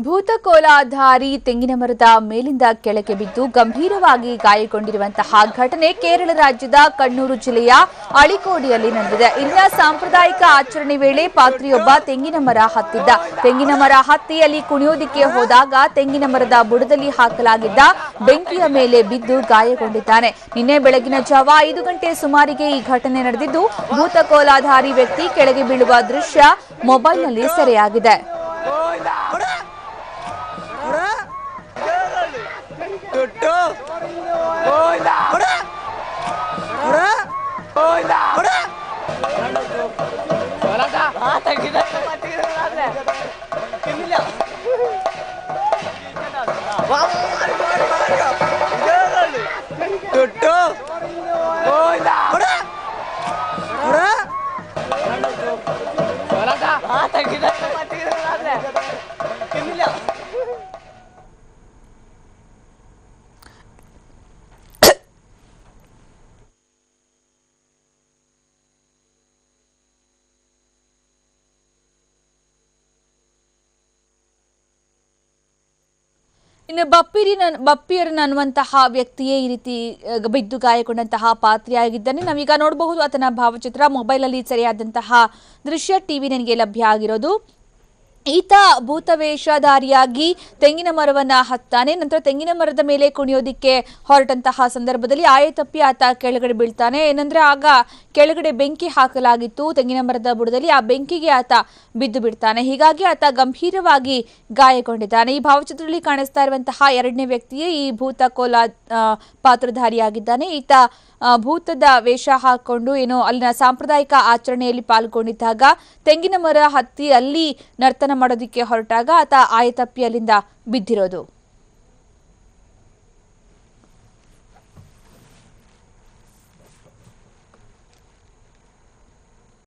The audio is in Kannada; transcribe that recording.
ಭೂತಕೋಲಾಧಾರಿ ತೆಂಗಿನ ಮರದ ಮೇಲಿಂದ ಕೆಳಗೆ ಬಿದ್ದು ಗಂಭೀರವಾಗಿ ಗಾಯಗೊಂಡಿರುವಂತಹ ಘಟನೆ ಕೇರಳ ರಾಜ್ಯದ ಕಣ್ಣೂರು ಜಿಲ್ಲೆಯ ಅಳಿಕೋಡಿಯಲ್ಲಿ ನಡೆದಿದೆ. ಇಲ್ಲಿನ ಸಾಂಪ್ರದಾಯಿಕ ಆಚರಣೆ ವೇಳೆ ಪಾತ್ರಿಯೊಬ್ಬ ತೆಂಗಿನ ಮರ ಹತ್ತಿದ್ದ. ತೆಂಗಿನ ಮರ ಹತ್ತಿಯಲ್ಲಿ ಕುಣಿಯೋದಿಕ್ಕೆ ಹೋದಾಗ ತೆಂಗಿನ ಮರದ ಬುಡದಲ್ಲಿ ಹಾಕಲಾಗಿದ್ದ ಬೆಂಕಿಯ ಮೇಲೆ ಬಿದ್ದು ಗಾಯಗೊಂಡಿದ್ದಾನೆ. ನಿನ್ನೆ ಬೆಳಗಿನ ಜಾವ 5 ಗಂಟೆ ಸುಮಾರಿಗೆ ಈ ಘಟನೆ ನಡೆದಿದ್ದು, ಭೂತಕೋಲಾಧಾರಿ ವ್ಯಕ್ತಿ ಕೆಳಗೆ ಬೀಳುವ ದೃಶ್ಯ ಮೊಬೈಲ್ನಲ್ಲಿ ಸೆರೆಯಾಗಿದೆ. ಇನ್ನು ಬಪ್ಪಿಯರನ್ ಅನ್ನುವಂತಹ ವ್ಯಕ್ತಿಯೇ ಈ ರೀತಿ ಬಿದ್ದು ಗಾಯಗೊಂಡಂತಹ ಪಾತ್ರಿಯಾಗಿದ್ದಾನೆ. ನಾವೀಗ ನೋಡಬಹುದು ಆತನ ಭಾವಚಿತ್ರ ಮೊಬೈಲಲ್ಲಿ ಸೆರೆಯಾದಂತಹ ದೃಶ್ಯ ಟಿವಿ ನನಗೆ ಲಭ್ಯ ಆಗಿರೋದು. ಈತ ಭೂತವೇಷಧಾರಿಯಾಗಿ ತೆಂಗಿನ ಮರವನ್ನ ಹತ್ತಾನೆ. ನಂತರ ತೆಂಗಿನ ಮರದ ಮೇಲೆ ಕುಣಿಯೋದಿಕ್ಕೆ ಹೊರಟಂತಹ ಸಂದರ್ಭದಲ್ಲಿ ಆಯತಪ್ಪಿ ಆತ ಕೆಳಗಡೆ ಬೀಳ್ತಾನೆ. ಏನಂದ್ರೆ ಆಗ ಕೆಳಗಡೆ ಬೆಂಕಿ ಹಾಕಲಾಗಿತ್ತು ತೆಂಗಿನ ಮರದ ಬುಡದಲ್ಲಿ, ಆ ಬೆಂಕಿಗೆ ಆತ ಬಿದ್ದು ಬಿಡ್ತಾನೆ. ಹೀಗಾಗಿ ಆತ ಗಂಭೀರವಾಗಿ ಗಾಯಗೊಂಡಿದ್ದಾನೆ. ಈ ಭಾವಚಿತ್ರದಲ್ಲಿ ಕಾಣಿಸ್ತಾ ಇರುವಂತಹ ಎರಡನೇ ವ್ಯಕ್ತಿಯೇ ಈ ಭೂತಕೋಲಾ ಪಾತ್ರಧಾರಿಯಾಗಿದ್ದಾನೆ. ಈತ ಭೂತದ ವೇಷ ಹಾಕೊಂಡು ಏನೋ ಅಲ್ಲಿನ ಸಾಂಪ್ರದಾಯಿಕ ಆಚರಣೆಯಲ್ಲಿ ಪಾಲ್ಗೊಂಡಿದ್ದಾಗ ತೆಂಗಿನ ಮರ ಹತ್ತಿ ಅಲ್ಲಿ ನರ್ತನ ಮಾಡೋದಿಕ್ಕೆ ಹೊರಟಾಗ ಆತ ಆಯತಪ್ಪಿ ಅಲ್ಲಿಂದ ಬಿದ್ದಿರೋದು.